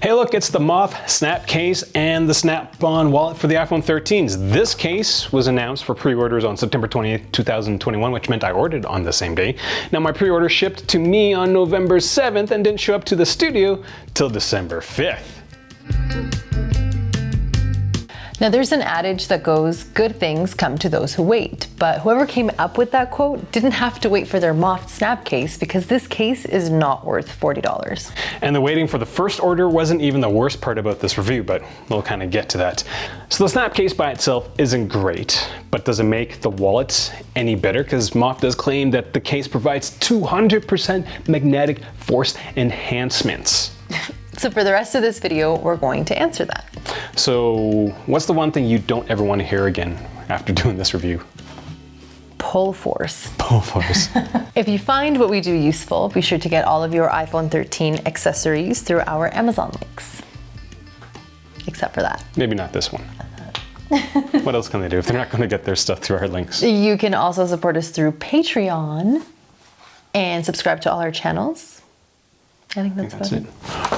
Hey look, it's the Moft Snap Case and the Snap-on wallet for the iPhone 13s. This case was announced for pre-orders on September 20th, 2021, which meant I ordered on the same day. Now my pre-order shipped to me on November 7th and didn't show up to the studio till December 5th. Now there's an adage that goes, good things come to those who wait, but whoever came up with that quote didn't have to wait for their Moft Snap Case because this case is not worth $40. And the waiting for the first order wasn't even the worst part about this review, but we'll kind of get to that. So the Snap Case by itself isn't great, but does it make the wallet any better? Because Moft does claim that the case provides 200% magnetic force enhancements. So for the rest of this video, we're going to answer that. So what's the one thing you don't ever want to hear again after doing this review? Pull force. Pull force. If you find what we do useful, be sure to get all of your iPhone 13 accessories through our Amazon links. Except for that. Maybe not this one. What else can they do if they're not going to get their stuff through our links? You can also support us through Patreon and subscribe to all our channels. I think that's it.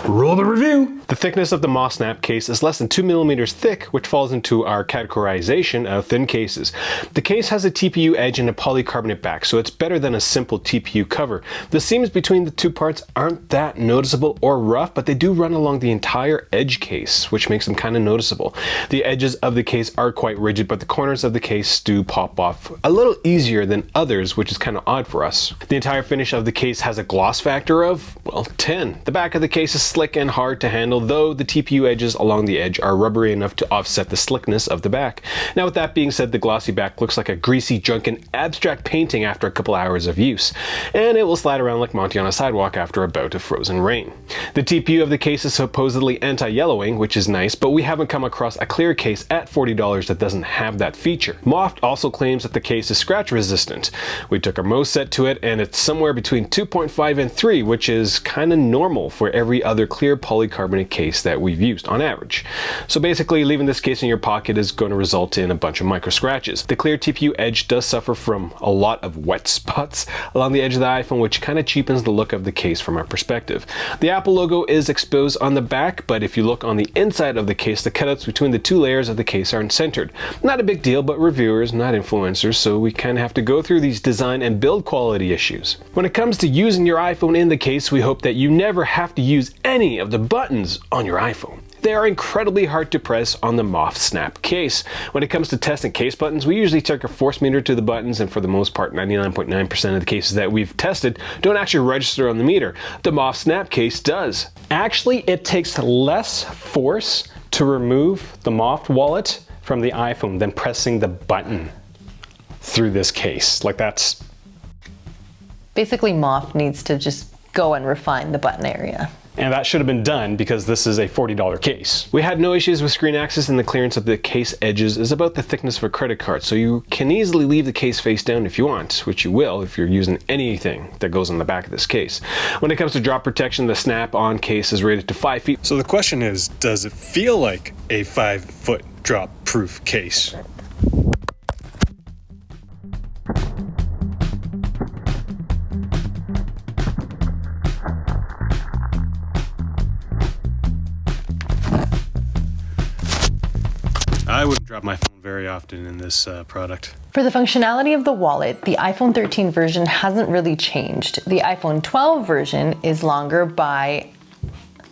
Roll the review! The thickness of the Moft Snap Case is less than 2 millimeters thick, which falls into our categorization of thin cases. The case has a TPU edge and a polycarbonate back, so it's better than a simple TPU cover. The seams between the two parts aren't that noticeable or rough, but they do run along the entire edge case, which makes them kind of noticeable. The edges of the case are quite rigid, but the corners of the case do pop off a little easier than others, which is kind of odd for us. The entire finish of the case has a gloss factor of, well, 10. The back of the case is slick and hard to handle, though the TPU edges along the edge are rubbery enough to offset the slickness of the back. Now with that being said, the glossy back looks like a greasy, drunken, abstract painting after a couple hours of use, and it will slide around like Monty on a sidewalk after a bout of frozen rain. The TPU of the case is supposedly anti-yellowing, which is nice, but we haven't come across a clear case at $40 that doesn't have that feature. Moft also claims that the case is scratch resistant. We took our Mo set to it, and it's somewhere between 2.5 and 3, which is kind of normal for every other clear polycarbonate case that we've used on average. So basically, leaving this case in your pocket is going to result in a bunch of micro scratches. The clear TPU edge does suffer from a lot of wet spots along the edge of the iPhone, which kind of cheapens the look of the case from our perspective. The Apple logo is exposed on the back, but if you look on the inside of the case, the cutouts between the two layers of the case aren't centered. Not a big deal, but reviewers, not influencers, so we kind of have to go through these design and build quality issues. When it comes to using your iPhone in the case, we hope that you never have to use any of the buttons on your iPhone. They are incredibly hard to press on the Moft Snap Case. When it comes to testing case buttons, we usually take a force meter to the buttons, and for the most part, 99.9% of the cases that we've tested don't actually register on the meter. The Moft Snap Case does. Actually, it takes less force to remove the Moft wallet from the iPhone than pressing the button through this case. Like that's... Basically, Moft needs to just go and refine the button area. And that should have been done because this is a $40 case. We had no issues with screen access, and the clearance of the case edges is about the thickness of a credit card, so you can easily leave the case face down if you want, which you will if you're using anything that goes on the back of this case. When it comes to drop protection, the Snap-on case is rated to 5 feet. So the question is, does it feel like a 5-foot drop-proof case? I wouldn't drop my phone very often in this product. For the functionality of the wallet, the iPhone 13 version hasn't really changed. The iPhone 12 version is longer by...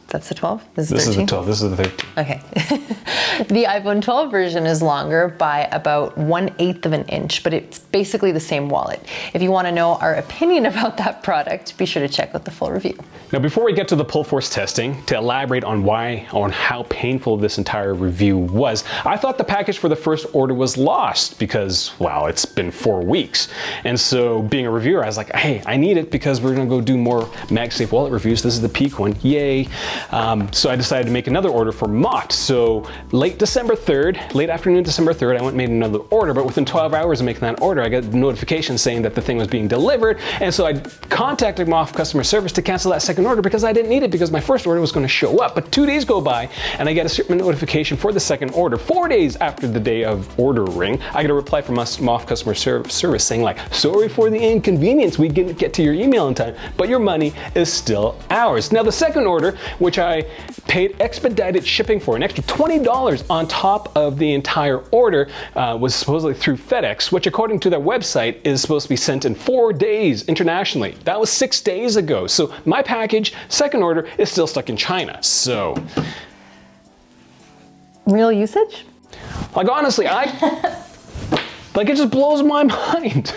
That's the 12? This is the 12, this is the 13. Okay. The iPhone 12 version is longer by about 1/8 of an inch, but it's basically the same wallet. If you want to know our opinion about that product, be sure to check out the full review. Now, before we get to the pull force testing, to elaborate on how painful this entire review was, I thought the package for the first order was lost because, well, it's been 4 weeks. And so being a reviewer, I was like, hey, I need it because we're gonna go do more MagSafe wallet reviews. This is the peak one, yay. So I decided to make another order for Moft. So late afternoon December 3rd, I went and made another order, but within 12 hours of making that order, I got a notification saying that the thing was being delivered. And so I contacted Moft customer service to cancel that second order because I didn't need it because my first order was going to show up. But 2 days go by and I get a shipment notification for the second order. 4 days after the day of ordering, I get a reply from Moft customer service saying like, sorry for the inconvenience, we didn't get to your email in time, but your money is still ours. Now the second order, which which I paid expedited shipping for, an extra $20 on top of the entire order, was supposedly through FedEx, which according to their website is supposed to be sent in 4 days internationally. That was 6 days ago. So my package, second order, is still stuck in China. So, Real usage? like honestly, like it just blows my mind.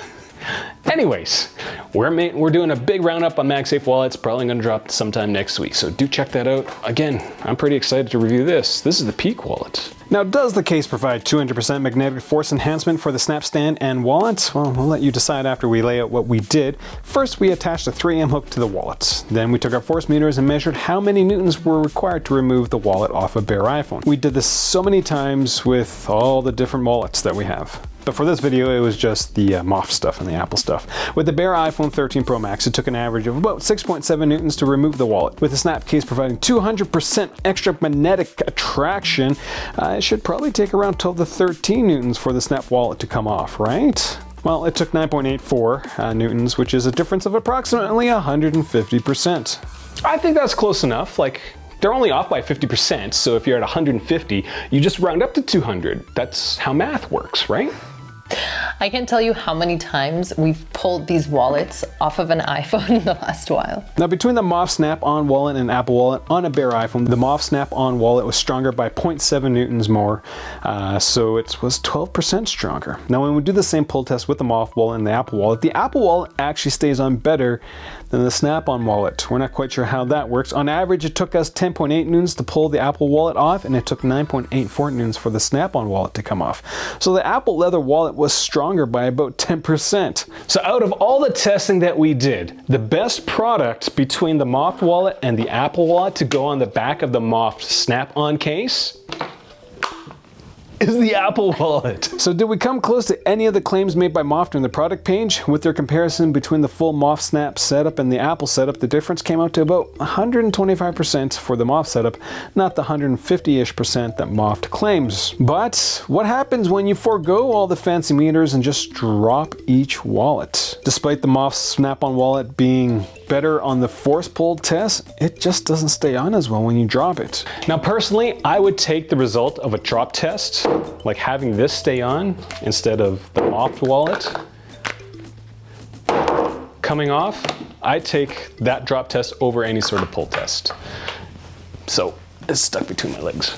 Anyways, we're doing a big roundup on MagSafe wallets, probably gonna drop sometime next week, so do check that out. Again, I'm pretty excited to review this. This is the Peak wallet. Now, does the case provide 200% magnetic force enhancement for the Snap Stand and wallet? Well, we'll let you decide after we lay out what we did. First, we attached a 3M hook to the wallet. Then we took our force meters and measured how many newtons were required to remove the wallet off a bare iPhone. We did this so many times with all the different wallets that we have. But for this video, it was just the Moft stuff and the Apple stuff. With the bare iPhone 13 Pro Max, it took an average of about 6.7 newtons to remove the wallet. With the Snap case providing 200% extra magnetic attraction, it should probably take around 12 to 13 newtons for the Snap wallet to come off, right? Well, it took 9.84 newtons, which is a difference of approximately 150%. I think that's close enough. Like, they're only off by 50%, so if you're at 150, you just round up to 200. That's how math works, right? I can't tell you how many times we've pulled these wallets off of an iPhone in the last while. Now, between the Moft Snap-on wallet and Apple Wallet on a bare iPhone, the Moft Snap-on wallet was stronger by 0.7 newtons more, so it was 12% stronger. Now, when we do the same pull test with the Moft wallet and the Apple Wallet actually stays on better than the Snap-on wallet. We're not quite sure how that works. On average, it took us 10.8 newtons to pull the Apple Wallet off, and it took 9.84 newtons for the Snap-on wallet to come off. So the Apple leather wallet was stronger by about 10%. So out of all the testing that we did, the best product between the Moft wallet and the Apple Wallet to go on the back of the Moft Snap-on case is the Apple Wallet. So did we come close to any of the claims made by Moft in the product page? With their comparison between the full Moft Snap setup and the Apple setup, the difference came out to about 125% for the Moft setup, not the 150-ish% that Moft claims. But what happens when you forego all the fancy meters and just drop each wallet? Despite the Moft Snap-on wallet being better on the force pull test, it just doesn't stay on as well when you drop it. Now personally, I would take the result of a drop test, like having this stay on instead of the Moft wallet coming off. I'd take that drop test over any sort of pull test. So it's stuck between my legs.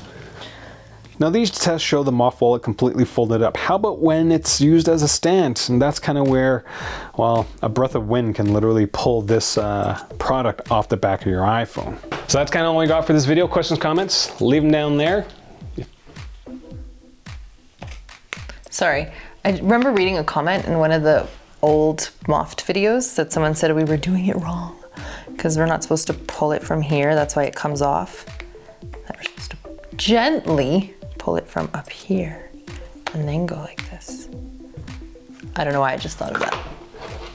Now these tests show the Moft wallet completely folded up. How about when it's used as a stand? And that's kind of where, well, a breath of wind can literally pull this product off the back of your iPhone. So that's kind of all we got for this video. Questions, comments, leave them down there. Sorry, I remember reading a comment in one of the old Moft videos that someone said we were doing it wrong because we're not supposed to pull it from here. That's why it comes off. That we're supposed to gently pull it from up here and then go like this. I don't know why I just thought of that.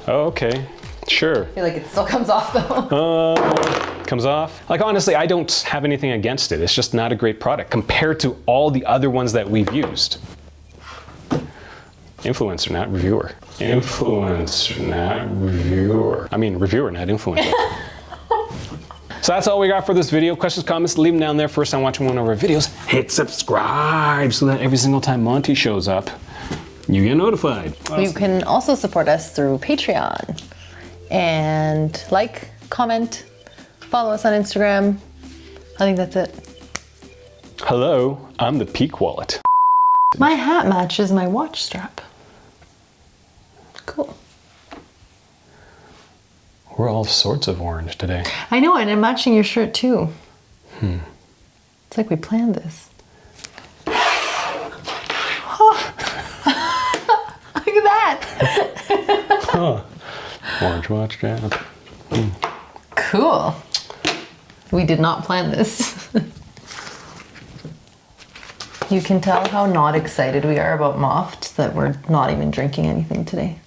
Oh, okay, sure. I feel like it still comes off though. Comes off. Like honestly, I don't have anything against it. It's just not a great product compared to all the other ones that we've used. Influencer, not reviewer. Influencer, not reviewer. I mean, reviewer, not influencer. So that's all we got for this video. Questions, comments, leave them down there. First time watching one of our videos, hit subscribe so that every single time Monty shows up, you get notified. You can also support us through Patreon. And like, comment, follow us on Instagram. I think that's it. Hello, I'm the Peak wallet. My hat matches my watch strap. Cool. We're all sorts of orange today. I know, and I'm matching your shirt too. It's like we planned this. Oh. Look at that. Huh. Orange watch strap. Cool. We did not plan this. You can tell how not excited we are about Moft that we're not even drinking anything today.